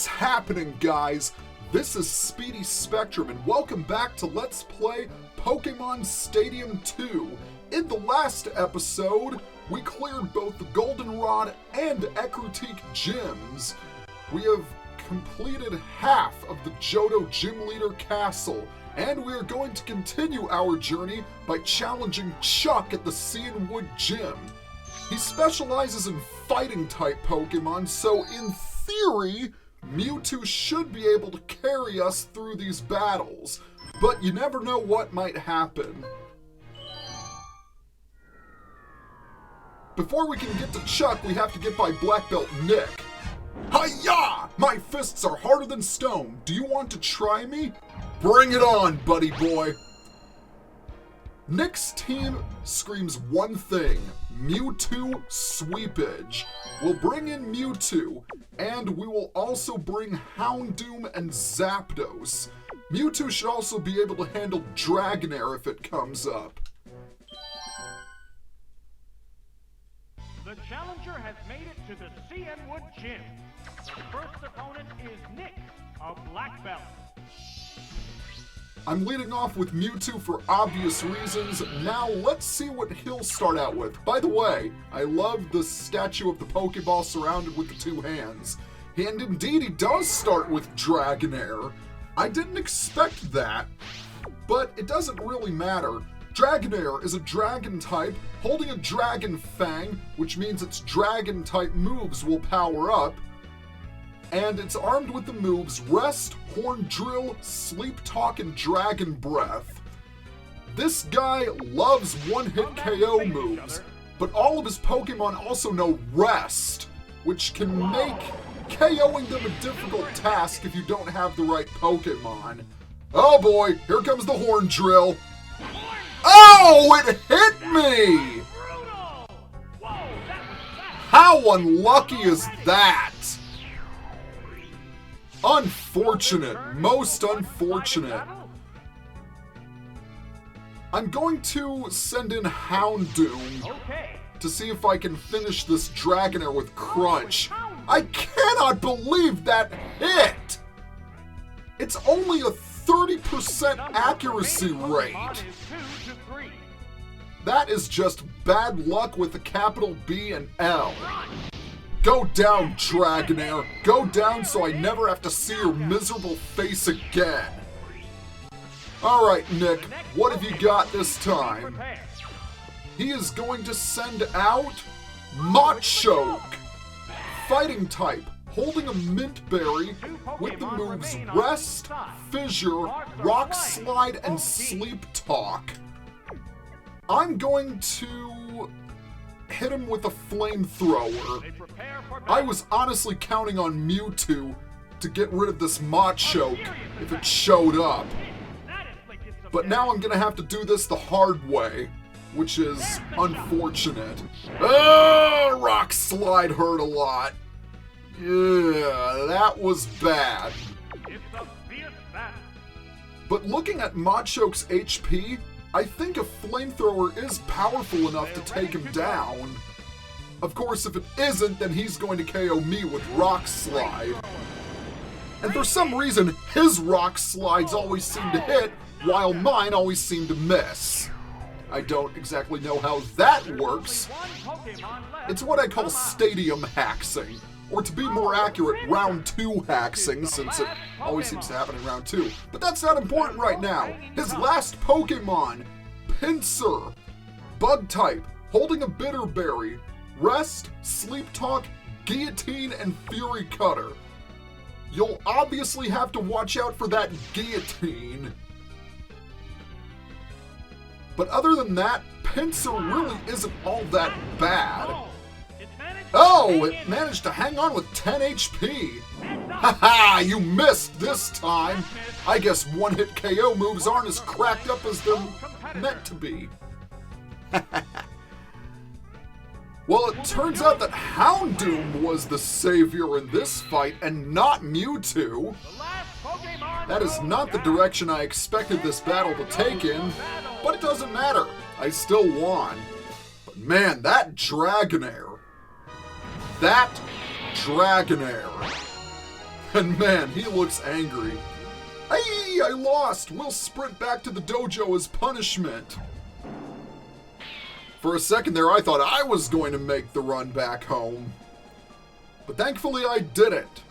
What's happening, guys? This is Speedy Spectrum, and welcome back to Let's Play Pokemon Stadium 2. In the last episode, we cleared both the Goldenrod and Ecruteak gyms. We have completed half of the Johto Gym Leader Castle, and we are going to continue our journey by challenging Chuck at the Cianwood Gym. He specializes in fighting-type Pokemon, so in theory, Mewtwo should be able to carry us through these battles, but you never know what might happen. Before we can get to Chuck, we have to get by Blackbelt Nick. Hi-ya! My fists are harder than stone. Do you want to try me? Bring it on, buddy boy. Nick's team screams one thing: Mewtwo Sweepage. We'll bring in Mewtwo, and we will also bring Houndoom and Zapdos. Mewtwo should also be able to handle Dragonair if it comes up. The challenger has made it to the Cianwood Gym. The first opponent is Nick, a black belt. I'm leading off with Mewtwo for obvious reasons. Now let's see what he'll start out with. By the way, I love the statue of the Pokeball surrounded with the two hands. And indeed, he does start with Dragonair. I didn't expect that, but it doesn't really matter. Dragonair is a dragon type holding a dragon fang, which means its dragon type moves will power up. And it's armed with the moves Rest, Horn Drill, Sleep Talk, and Dragonbreath. This guy loves one-hit KO moves, but all of his Pokemon also know Rest, which can make KOing them a difficult task if you don't have the right Pokemon. Oh boy, here comes the Horn Drill. Oh, it hit me! How unlucky is that? Unfortunate, most unfortunate. I'm going to send in Houndoom to see if I can finish this Dragonair with Crunch. I cannot believe that hit! It's only a 30% accuracy rate. That is just bad luck with a capital B and L. Go down, Dragonair. Go down so I never have to see your miserable face again. Alright, Nick, what have you got this time? He is going to send out Machoke. Fighting type, holding a Mint Berry with the moves Rest, Fissure, Rock Slide, and Sleep Talk. I'm going to hit him with a flamethrower. I was honestly counting on Mewtwo to get rid of this Machoke if it showed up. But now I'm gonna have to do this the hard way, which is unfortunate. Oh, Rock Slide hurt a lot. Yeah, that was bad. But looking at Machoke's HP, I think a flamethrower is powerful enough to take him down. Of course, if it isn't, then he's going to KO me with Rock Slide. And for some reason, his Rock Slides always seem to hit, while mine always seem to miss. I don't exactly know how that works. It's what I call stadium haxing, or to be more accurate, round 2 haxing, since it always seems to happen in round 2. But that's not important right now. His last Pokemon, Pinsir, Bug type, holding a Bitter Berry, Rest, Sleep Talk, Guillotine, and Fury Cutter. You'll obviously have to watch out for that Guillotine. But other than that, Pinsir really isn't all that bad. Oh, it managed to hang on with 10 HP. Haha, you missed this time. I guess one-hit KO moves aren't as cracked up as they're meant to be. Well, it turns out that Houndoom was the savior in this fight and not Mewtwo. That is not the direction I expected this battle to take in, but it doesn't matter. I still won. But man, that Dragonair. And man, he looks angry. Hey, I lost! We'll sprint back to the dojo as punishment. For a second there, I thought I was going to make the run back home. But thankfully I didn't.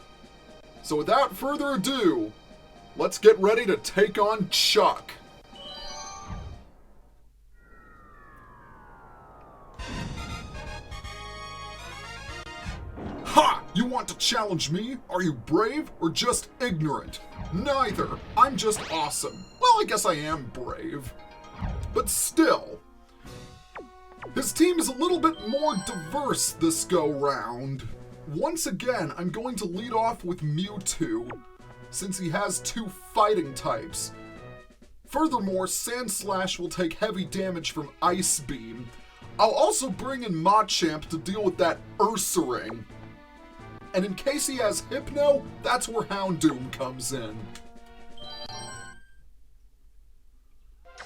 So without further ado, let's get ready to take on Chuck. Ha! You want to challenge me? Are you brave or just ignorant? Neither. I'm just awesome. Well, I guess I am brave. But still. His team is a little bit more diverse this go-round. Once again, I'm going to lead off with Mewtwo, since he has 2 fighting types. Furthermore, Sandslash will take heavy damage from Ice Beam. I'll also bring in Machamp to deal with that Ursaring. And in case he has Hypno, that's where Houndoom comes in.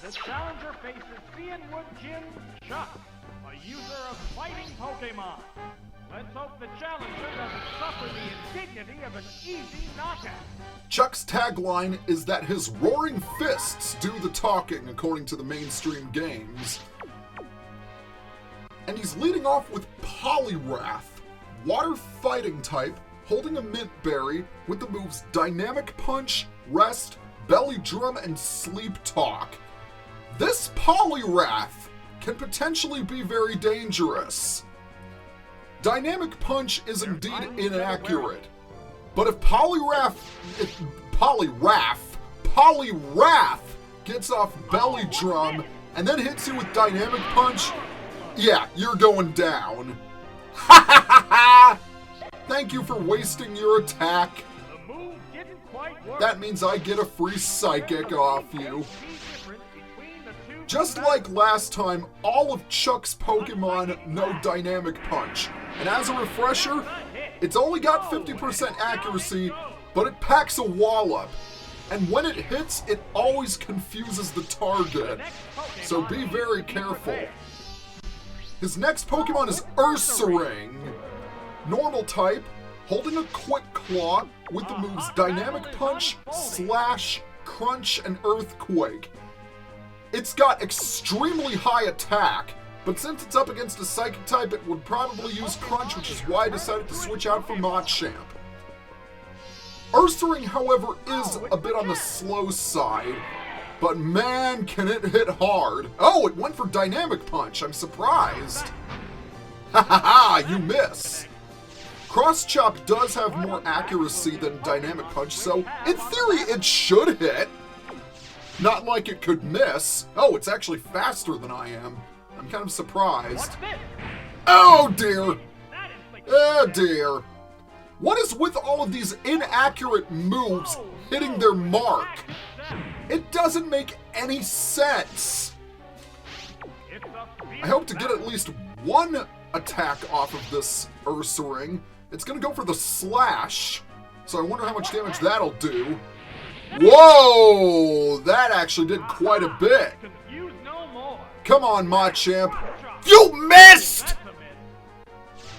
The challenger faces Cianwood Gym Chuck, a user of fighting Pokemon. Let's hope the challenger doesn't suffer the indignity of an easy knockout. Chuck's tagline is that his roaring fists do the talking, according to the mainstream games. And he's leading off with Poliwrath, water fighting type, holding a Mint Berry with the moves Dynamicpunch, Rest, Belly Drum, and Sleep Talk. This Poliwrath can potentially be very dangerous. Dynamicpunch is indeed inaccurate, but if Poliwrath gets off Belly Drum and then hits you with Dynamicpunch, yeah, you're going down. Ha ha ha ha! Thank you for wasting your attack. The move didn't quite work. That means I get a free Psychic off you. Just like last time, all of Chuck's Pokemon know Dynamic Punch. And as a refresher, it's only got 50% accuracy, but it packs a wallop. And when it hits, it always confuses the target. So be very careful. His next Pokemon is Ursaring. Normal type, holding a Quick Claw with the moves Dynamic Punch, Slash, Crunch, and Earthquake. It's got extremely high attack, but since it's up against a Psychic type, it would probably use Crunch, which is why I decided to switch out for Machamp. Ursaring, however, is a bit on the slow side, but man, can it hit hard. Oh, it went for Dynamic Punch. I'm surprised. Ha ha ha, you miss. Cross Chop does have more accuracy than Dynamic Punch, so in theory it should hit. Not like it could miss. Oh, it's actually faster than I am. I'm kind of surprised. Oh dear. Oh dear. What is with all of these inaccurate moves hitting their mark? It doesn't make any sense. I hope to get at least one attack off of this Ursaring. It's gonna go for the Slash, so I wonder how much damage that'll do. Whoa! That actually did quite a bit. Come on, Machamp. You missed!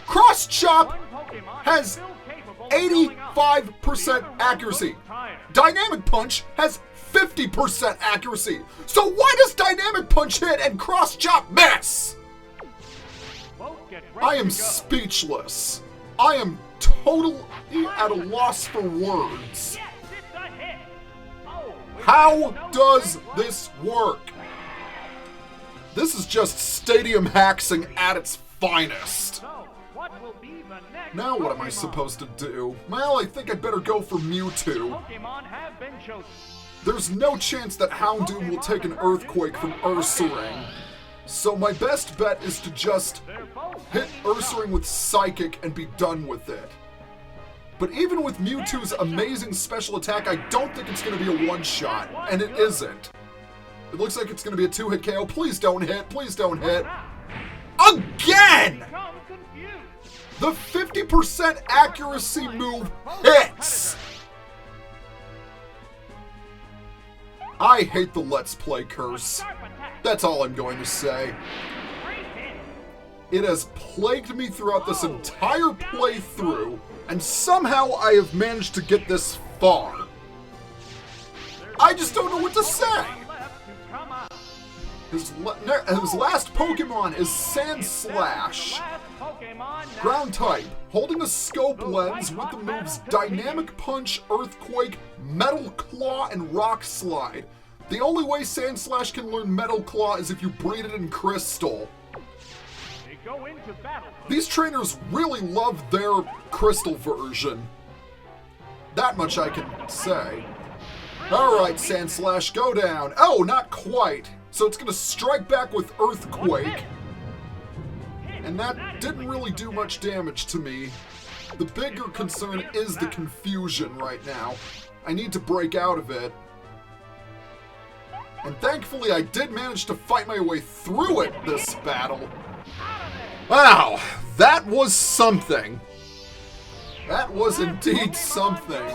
Cross Chop has 85% accuracy. Dynamic Punch has 50% accuracy. So why does Dynamic Punch hit and Cross Chop miss? I am speechless. I am totally at a loss for words. How does this work? This is just stadium hacking at its finest. Now what am I supposed to do? Well, I think I'd better go for Mewtwo. There's no chance that Houndoom will take an Earthquake from Ursaring. So my best bet is to just hit Ursaring with Psychic and be done with it. But even with Mewtwo's amazing special attack, I don't think it's going to be a one-shot, and it isn't. It looks like it's going to be a 2-hit KO. Please don't hit. Please don't hit. Again! The 50% accuracy move hits! I hate the Let's Play curse. That's all I'm going to say. It has plagued me throughout this entire playthrough, and somehow I have managed to get this far. I just don't know what to say. His last Pokemon is Sandslash. Ground type, holding a scope lens with the moves Dynamicpunch, Earthquake, Metal Claw, and Rock Slide. The only way Sandslash can learn Metal Claw is if you breed it in Crystal. These trainers really love their Crystal version. That much I can say. Alright, Sandslash, go down. Oh, not quite. So it's going to strike back with Earthquake. And that didn't really do much damage to me. The bigger concern is the confusion right now. I need to break out of it. And thankfully I did manage to fight my way through it this battle. Wow, that was something. That was indeed something.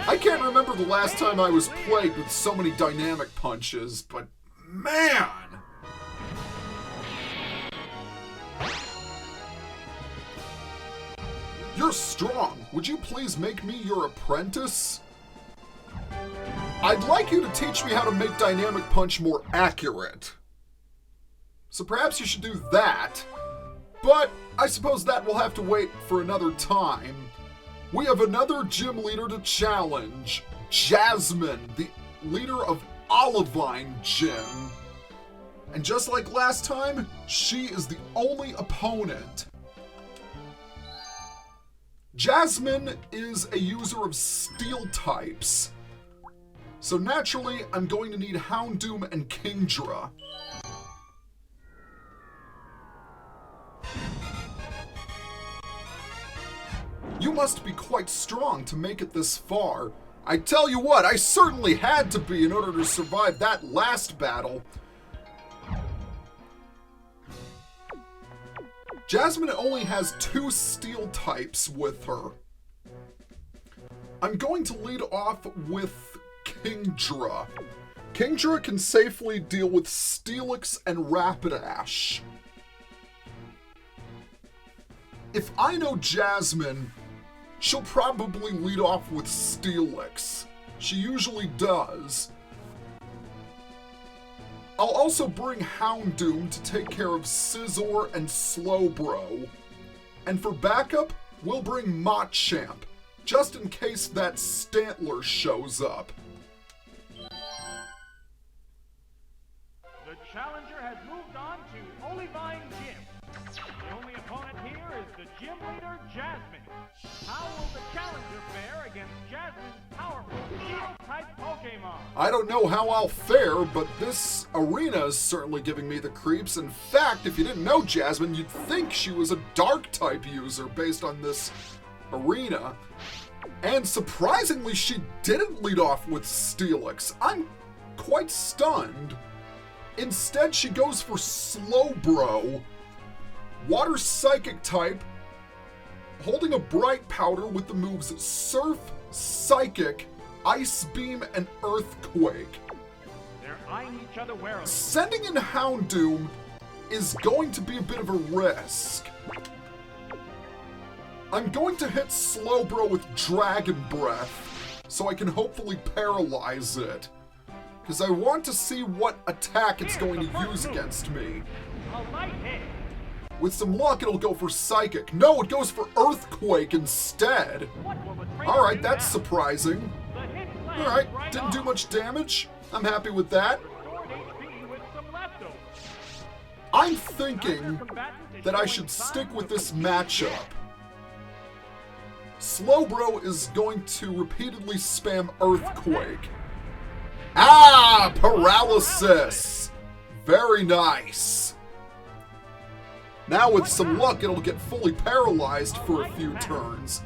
I can't remember the last time I was plagued with so many dynamic punches, but man! You're strong. Would you please make me your apprentice? I'd like you to teach me how to make Dynamic Punch more accurate. So perhaps you should do that. But I suppose that will have to wait for another time. We have another gym leader to challenge. Jasmine, the leader of Olivine Gym. And just like last time, she is the only opponent. Jasmine is a user of steel types. So naturally, I'm going to need Houndoom and Kingler. You must be quite strong to make it this far. I tell you what, I certainly had to be in order to survive that last battle. Jasmine only has 2 steel types with her. I'm going to lead off with Kingler. Kingler can safely deal with Steelix and Rapidash. If I know Jasmine, she'll probably lead off with Steelix. She usually does. I'll also bring Houndoom to take care of Scizor and Slowbro. And for backup, we'll bring Machamp, just in case that Stantler shows up. The challenger has moved on to Olivine Gym. The only opponent here is the gym leader, Jasmine. How will the challenger fare against Jasmine's powerful Steel-type Pokemon? I don't know how I'll fare, but this arena is certainly giving me the creeps. In fact, if you didn't know Jasmine, you'd think she was a Dark-type user based on this arena. And surprisingly, she didn't lead off with Steelix. I'm quite stunned. Instead, she goes for Slowbro, Water Psychic type, holding a Bright Powder with the moves Surf, Psychic, Ice Beam, and Earthquake. They're eyeing each other warily. Sending in Houndoom is going to be a bit of a risk. I'm going to hit Slowbro with Dragon Breath, so I can hopefully paralyze it. Because I want to see what attack it's going to use against me. A light hit. With some luck, it'll go for Psychic. No, it goes for Earthquake instead. Alright, that's surprising. Alright, didn't do much damage. I'm happy with that. I'm thinking that I should stick with this matchup. Slowbro is going to repeatedly spam Earthquake. Ah! Paralysis! Very nice. Now with some luck, it'll get fully paralyzed for a few turns.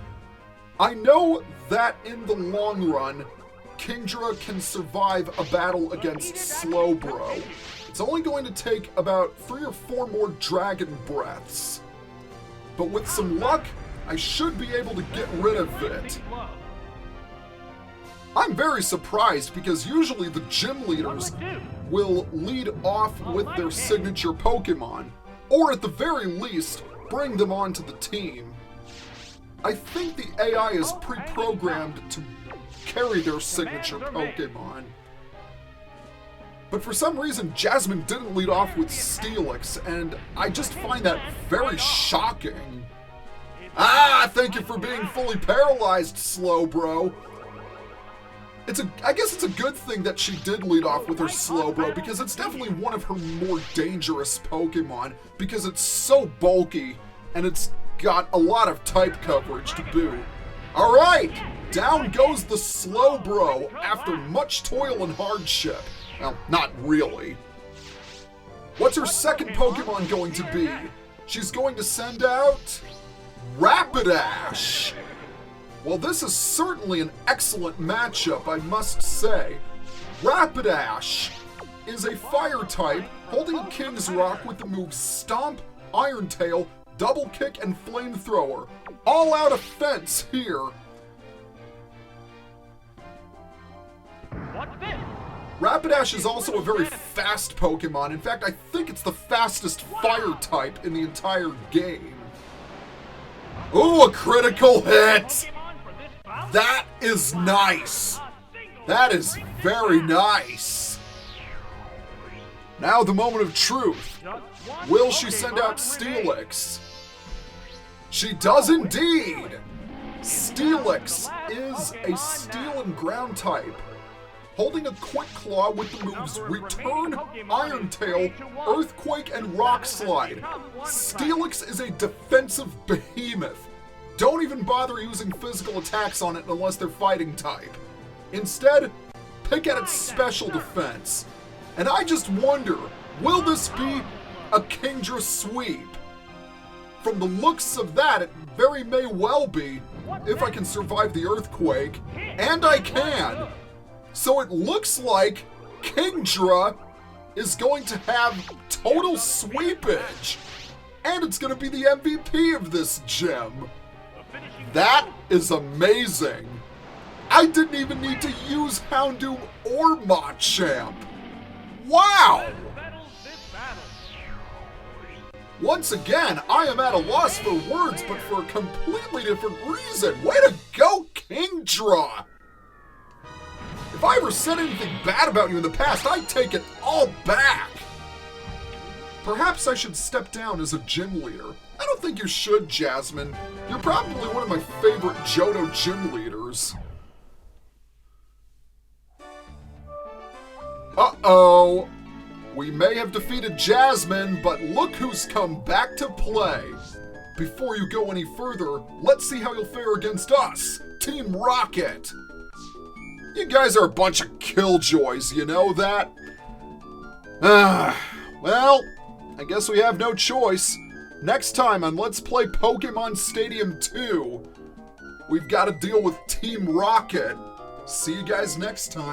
I know that in the long run, Kingler can survive a battle against Slowbro. It's only going to take about 3 or 4 more Dragon Breaths. But with some luck, I should be able to get rid of it. I'm very surprised because usually the gym leaders will lead off with their signature Pokemon, or at the very least, bring them onto the team. I think the AI is pre-programmed to carry their signature Pokemon. But for some reason, Jasmine didn't lead off with Steelix, and I just find that very shocking. Ah, thank you for being fully paralyzed, Slowbro. I guess it's a good thing that she did lead off with her Slowbro, because it's definitely one of her more dangerous Pokemon, because it's so bulky, and it's got a lot of type coverage to boot. Alright, down goes the Slowbro after much toil and hardship. Well, not really. What's her second Pokemon going to be? She's going to send out Rapidash. Well, this is certainly an excellent matchup, I must say. Rapidash is a fire type holding a King's Rock with the moves Stomp, Iron Tail, Double Kick, and Flamethrower. All out offense here. What's this? Rapidash is also a very fast Pokemon. In fact, I think it's the fastest fire type in the entire game. Ooh, a critical hit! That is nice. That is very nice. Now the moment of truth. Will she send out Steelix? She does indeed! Steelix is a steel and ground type, holding a Quick Claw with the moves Return, Iron Tail, Earthquake, and Rock Slide. Steelix is a defensive behemoth. Don't even bother using physical attacks on it unless they're fighting type. Instead, pick at its special defense. And I just wonder, will this be a Kingdra sweep? From the looks of that, it very may well be, if I can survive the Earthquake. And I can! So it looks like Kingdra is going to have total sweepage. And it's going to be the MVP of this gym. That is amazing. I didn't even need to use Houndoom or Machamp. Wow! Once again, I am at a loss for words, but for a completely different reason. Way to go, Kingdra! If I ever said anything bad about you in the past, I take it all back. Perhaps I should step down as a gym leader. I don't think you should, Jasmine. You're probably one of my favorite Johto gym leaders. Uh-oh. We may have defeated Jasmine, but look who's come back to play. Before you go any further, let's see how you'll fare against us, Team Rocket. You guys are a bunch of killjoys, you know that? Well, I guess we have no choice. Next time on Let's Play Pokemon Stadium 2, we've got to deal with Team Rocket. See you guys next time.